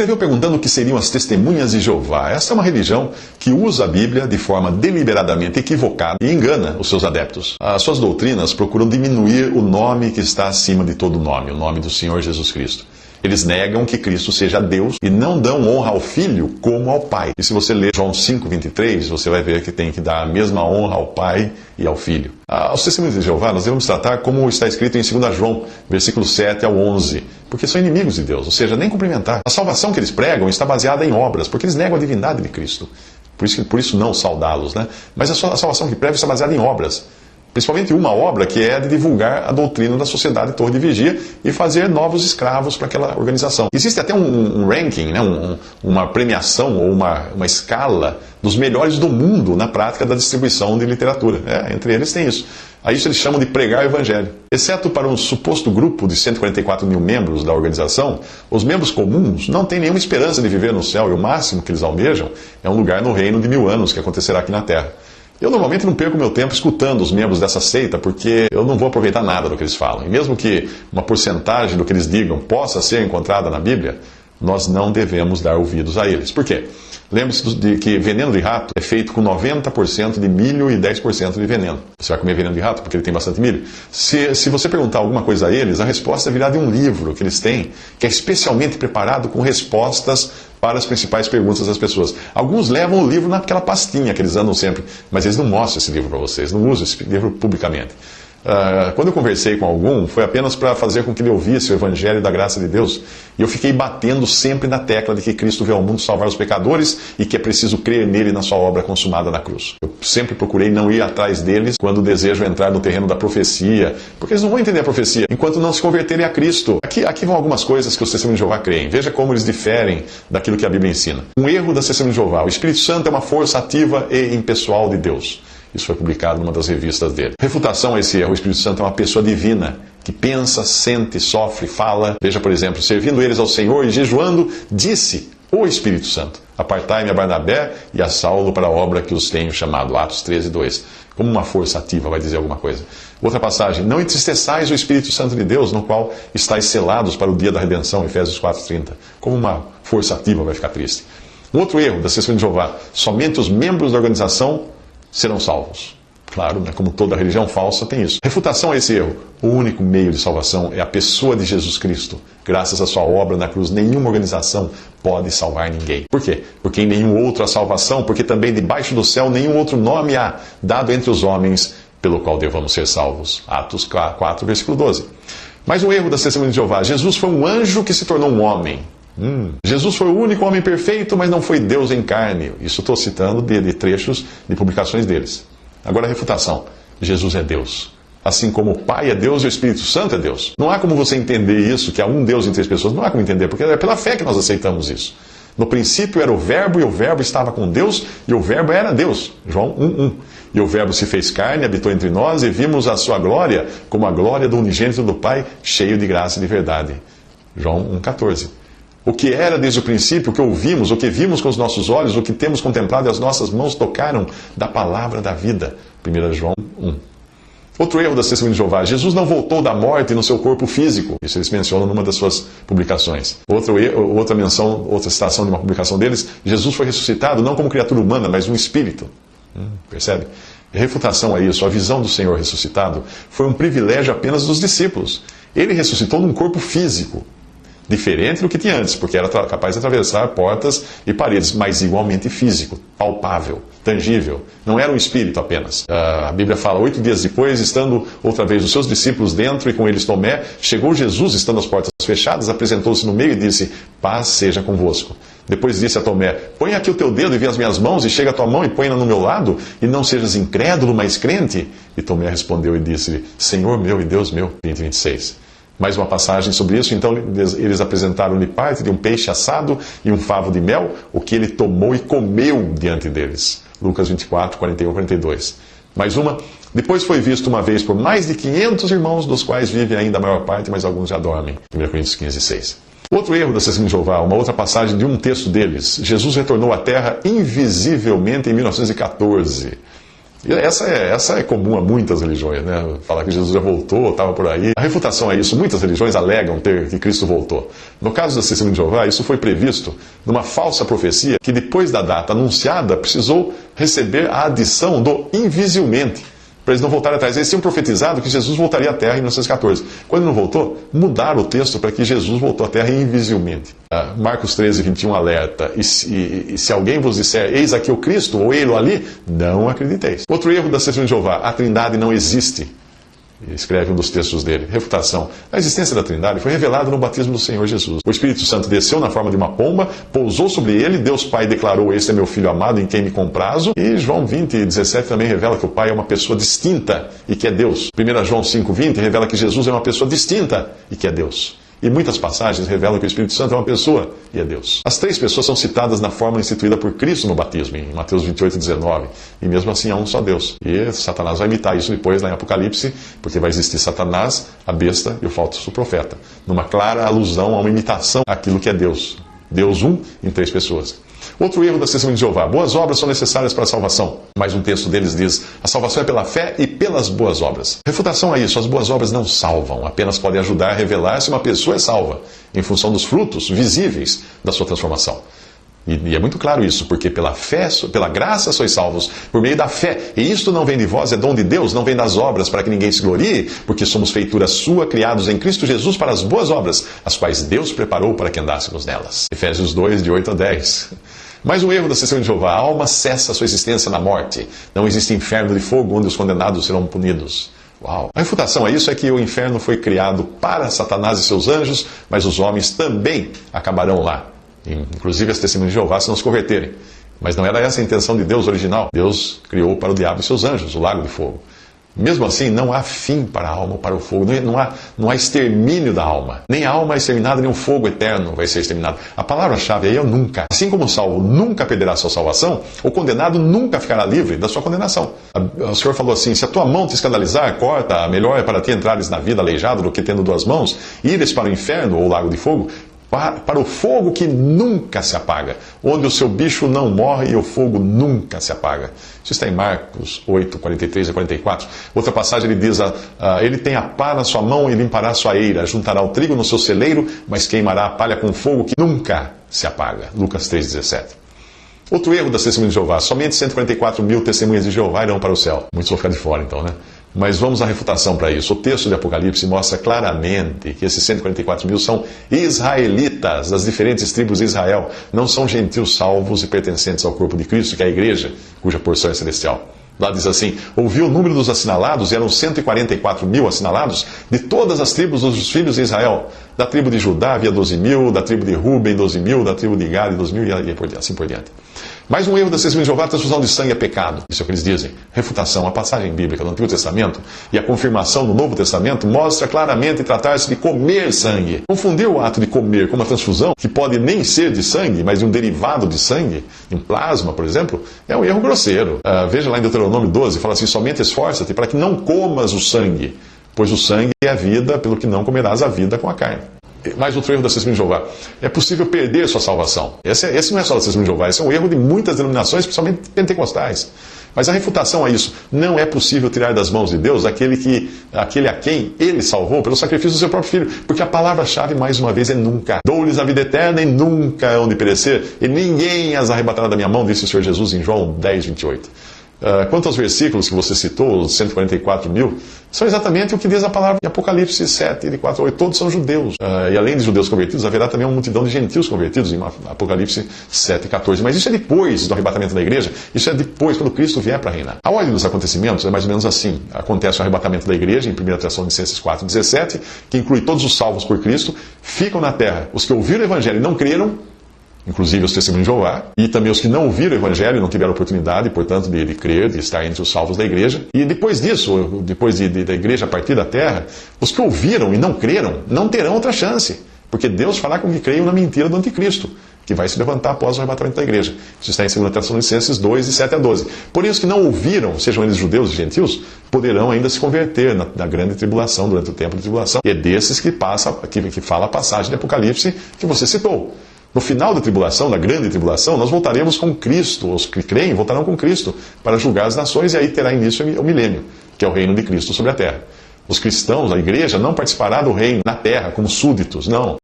escreveu perguntando o que seriam as testemunhas de Jeová. Essa é uma religião que usa a Bíblia de forma deliberadamente equivocada e engana os seus adeptos. As suas doutrinas procuram diminuir o nome que está acima de todo nome, o nome do Senhor Jesus Cristo. Eles negam que Cristo seja Deus e não dão honra ao Filho como ao Pai. E se você ler João 5,23, você vai ver que tem que dar a mesma honra ao Pai e ao Filho. Os testemunhos de Jeová nós devemos tratar como está escrito em 2 João, versículos 7 ao 11, porque são inimigos de Deus, ou seja, nem cumprimentar. A salvação que eles pregam está baseada em obras, porque eles negam a divindade de Cristo. Por isso não saudá-los, né? Mas a salvação que pregam está baseada em obras. Principalmente uma obra que é de divulgar a doutrina da Sociedade Torre de Vigia e fazer novos escravos para aquela organização. Existe até um ranking, né? Uma premiação ou uma escala dos melhores do mundo na prática da distribuição de literatura. Entre eles tem isso. A isso eles chamam de pregar o evangelho. Exceto para um suposto grupo de 144 mil membros da organização, os membros comuns não têm nenhuma esperança de viver no céu e o máximo que eles almejam é um lugar no reino de 1000 anos que acontecerá aqui na Terra. Eu normalmente não perco meu tempo escutando os membros dessa seita, porque eu não vou aproveitar nada do que eles falam. E mesmo que uma porcentagem do que eles digam possa ser encontrada na Bíblia, nós não devemos dar ouvidos a eles. Por quê? Lembre-se de que veneno de rato é feito com 90% de milho e 10% de veneno. Você vai comer veneno de rato porque ele tem bastante milho? Se você perguntar alguma coisa a eles, a resposta virá de um livro que eles têm, que é especialmente preparado com respostas para as principais perguntas das pessoas. Alguns levam o livro naquela pastinha que eles andam sempre, mas eles não mostram esse livro para vocês, não usam esse livro publicamente. Quando eu conversei com algum, foi apenas para fazer com que ele ouvisse o Evangelho da graça de Deus. E eu fiquei batendo sempre na tecla de que Cristo veio ao mundo salvar os pecadores e que é preciso crer nele na sua obra consumada na cruz. Eu sempre procurei não ir atrás deles quando desejam entrar no terreno da profecia, porque eles não vão entender a profecia enquanto não se converterem a Cristo. Aqui vão algumas coisas que os testemunhos de Jeová creem. Veja como eles diferem daquilo que a Bíblia ensina. Um erro das testemunhas de Jeová: o Espírito Santo é uma força ativa e impessoal de Deus. Isso foi publicado numa das revistas dele. Refutação a esse erro: o Espírito Santo é uma pessoa divina, que pensa, sente, sofre, fala. Veja, por exemplo, servindo eles ao Senhor e jejuando, disse o Espírito Santo: apartai-me a Barnabé e a Saulo para a obra que os tenho chamado. Atos 13:2. Como uma força ativa vai dizer alguma coisa. Outra passagem: não entristeçais o Espírito Santo de Deus, no qual estáis selados para o dia da redenção. Efésios 4:30. Como uma força ativa vai ficar triste. Um outro erro da testemunha de Jeová: somente os membros da organização serão salvos. Claro, né? Como toda religião falsa tem isso. Refutação a esse erro: o único meio de salvação é a pessoa de Jesus Cristo. Graças à sua obra na cruz, nenhuma organização pode salvar ninguém. Por quê? Porque em nenhum outro há salvação, porque também debaixo do céu nenhum outro nome há dado entre os homens pelo qual devamos ser salvos. Atos 4, versículo 12. Mais um erro das testemunhas de Jeová: Jesus foi um anjo que se tornou um homem. Jesus foi o único homem perfeito, mas não foi Deus em carne. Isso estou citando de trechos de publicações deles. Agora a refutação: Jesus é Deus. Assim como o Pai é Deus e o Espírito Santo é Deus. Não há como você entender isso, que há um Deus em três pessoas. Não há como entender, porque é pela fé que nós aceitamos isso. No princípio era o Verbo, e o Verbo estava com Deus, e o Verbo era Deus. João 1:1. E o Verbo se fez carne, habitou entre nós, e vimos a sua glória, como a glória do unigênito do Pai, cheio de graça e de verdade. João 1:14. O que era desde o princípio, o que ouvimos, o que vimos com os nossos olhos, o que temos contemplado e as nossas mãos tocaram da palavra da vida. 1 João 1. Outro erro da testemunha de Jeová: Jesus não voltou da morte no seu corpo físico. Isso eles mencionam numa das suas publicações. Outra menção, outra citação de uma publicação deles: Jesus foi ressuscitado não como criatura humana, mas um espírito. Percebe? Refutação a isso: a visão do Senhor ressuscitado foi um privilégio apenas dos discípulos. Ele ressuscitou num corpo físico, diferente do que tinha antes, porque era capaz de atravessar portas e paredes, mas igualmente físico, palpável, tangível. Não era um espírito apenas. A Bíblia fala: 8 dias depois, estando outra vez os seus discípulos dentro e com eles Tomé, chegou Jesus, estando as portas fechadas, apresentou-se no meio e disse: paz seja convosco. Depois disse a Tomé: põe aqui o teu dedo e vê as minhas mãos, e chega a tua mão e põe-na no meu lado, e não sejas incrédulo, mas crente. E Tomé respondeu e disse: Senhor meu e Deus meu. 20:26. Mais uma passagem sobre isso. Então eles apresentaram-lhe parte de um peixe assado e um favo de mel, o que ele tomou e comeu diante deles. Lucas 24, 41, 42. Mais uma: depois foi visto uma vez por mais de 500 irmãos, dos quais vive ainda a maior parte, mas alguns já dormem. 1 Coríntios 15, 6. Outro erro da testemunha de Jeová, uma outra passagem de um texto deles: Jesus retornou à Terra invisivelmente em 1914. E essa é comum a muitas religiões, né? Falar que Jesus já voltou, estava por aí. A refutação é isso. Muitas religiões alegam que Cristo voltou. No caso da Testemunha de Jeová, isso foi previsto numa falsa profecia que depois da data anunciada precisou receber a adição do invisivelmente, para eles não voltarem atrás. Eles tinham profetizado que Jesus voltaria à Terra em 1914. Quando ele não voltou, mudaram o texto para que Jesus voltou à Terra invisivelmente. Marcos 13, 21 alerta: e se alguém vos disser, eis aqui o Cristo, ou ele ali, não acrediteis. Outro erro da Testemunha de Jeová: a Trindade não existe. Escreve um dos textos dele. Refutação: a existência da Trindade foi revelada no batismo do Senhor Jesus. O Espírito Santo desceu na forma de uma pomba, pousou sobre ele, Deus Pai declarou: este é meu Filho amado, em quem me comprazo. E João 20, 17 também revela que o Pai é uma pessoa distinta e que é Deus. 1 João 5, 20 revela que Jesus é uma pessoa distinta e que é Deus. E muitas passagens revelam que o Espírito Santo é uma pessoa e é Deus. As três pessoas são citadas na fórmula instituída por Cristo no batismo, em Mateus 28, 19. E mesmo assim há um só Deus. E Satanás vai imitar isso depois lá em Apocalipse, porque vai existir Satanás, a besta e o falso profeta. Numa clara alusão a uma imitação àquilo que é Deus. Deus um em três pessoas. Outro erro da Testemunha de Jeová: boas obras são necessárias para a salvação. Mas um texto deles diz: a salvação é pela fé e pelas boas obras. Refutação a isso: as boas obras não salvam, apenas podem ajudar a revelar se uma pessoa é salva, em função dos frutos visíveis da sua transformação. E é muito claro isso, porque pela fé, pela graça sois salvos, por meio da fé. E isto não vem de vós, é dom de Deus, não vem das obras, para que ninguém se glorie, porque somos feitura sua, criados em Cristo Jesus para as boas obras, as quais Deus preparou para que andássemos nelas. Efésios 2, de 8 a 10. Mais um erro da Testemunha de Jeová: a alma cessa a sua existência na morte. Não existe inferno de fogo onde os condenados serão punidos. Uau! A refutação a isso é que o inferno foi criado para Satanás e seus anjos, mas os homens também acabarão lá. Inclusive as Testemunhas de Jeová, se não se converterem. Mas não era essa a intenção de Deus original. Deus criou para o diabo e seus anjos o lago de fogo. Mesmo assim, não há fim para a alma ou para o fogo. Não há extermínio da alma. Nem a alma é exterminada, nem o fogo eterno vai ser exterminado. A palavra-chave aí é nunca. Assim como o salvo nunca perderá sua salvação, o condenado nunca ficará livre da sua condenação. O Senhor falou assim: se a tua mão te escandalizar, corta. Melhor é para ti entrares na vida aleijado do que tendo duas mãos, ires para o inferno ou o lago de fogo, para o fogo que nunca se apaga, onde o seu bicho não morre e o fogo nunca se apaga. Isso está em Marcos 8, 43 a 44. Outra passagem ele diz: ele tem a pá na sua mão e limpará a sua eira, juntará o trigo no seu celeiro, mas queimará a palha com fogo que nunca se apaga. Lucas 3, 17. Outro erro das Testemunhas de Jeová: somente 144 mil testemunhas de Jeová irão para o céu. Muitos vão ficar de fora então, né? Mas vamos à refutação para isso. O texto de Apocalipse mostra claramente que esses 144 mil são israelitas das diferentes tribos de Israel. Não são gentios salvos e pertencentes ao corpo de Cristo, que é a igreja, cuja porção é celestial. Lá diz assim: ouvi o número dos assinalados, e eram 144 mil assinalados, de todas as tribos dos filhos de Israel. Da tribo de Judá havia 12 mil, da tribo de Ruben 12 mil, da tribo de Gad 12 mil, e assim por diante. Mais um erro da Testemunha de Jeová: a transfusão de sangue é pecado. Isso é o que eles dizem. Refutação: a passagem bíblica do Antigo Testamento e a confirmação no Novo Testamento mostra claramente tratar-se de comer sangue. Confundir o ato de comer com uma transfusão, que pode nem ser de sangue, mas de um derivado de sangue, em plasma, por exemplo, é um erro grosseiro. Veja lá em Deuteronômio 12, fala assim: somente esforça-te para que não comas o sangue, pois o sangue é a vida, pelo que não comerás a vida com a carne. Mais outro erro da Testemunha de Jeová: é possível perder sua salvação. Esse não é só da Testemunha de Jeová, esse é um erro de muitas denominações, principalmente pentecostais. Mas a refutação a isso: não é possível tirar das mãos de Deus aquele a quem Ele salvou pelo sacrifício do seu próprio Filho, porque a palavra-chave, mais uma vez, é nunca. Dou-lhes a vida eterna e nunca hão de perecer, e ninguém as arrebatará da minha mão, disse o Senhor Jesus em João 10, 28. Quanto aos versículos que você citou, os 144 mil, são exatamente o que diz a palavra em Apocalipse 7, de 4 a 8. Todos são judeus. E além de judeus convertidos, haverá também uma multidão de gentios convertidos, em Apocalipse 7, 14. Mas isso é depois do arrebatamento da igreja, isso é depois, quando Cristo vier para reinar. A ordem dos acontecimentos é mais ou menos assim. Acontece o arrebatamento da igreja, em 1 Tessalonicenses 4, 17, que inclui todos os salvos por Cristo, ficam na terra. Os que ouviram o evangelho e não creram, inclusive os Testemunhos de Jeová, e também os que não ouviram o Evangelho e não tiveram oportunidade, portanto, de crer, de estar entre os salvos da igreja. E depois disso, depois da igreja partir da terra, os que ouviram e não creram não terão outra chance, porque Deus fará com que creiam na mentira do anticristo, que vai se levantar após o arrebatamento da igreja. Isso está em 2 Tessalonicenses 2, de 7 a 12. Porém, os que não ouviram, sejam eles judeus e gentios, poderão ainda se converter na grande tribulação, durante o tempo de tribulação. E é desses que fala a passagem de Apocalipse que você citou. No final da tribulação, da grande tribulação, nós voltaremos com Cristo. Os que creem voltarão com Cristo para julgar as nações, e aí terá início o milênio, que é o reino de Cristo sobre a terra. Os cristãos, a igreja, não participará do reino na terra como súditos, não.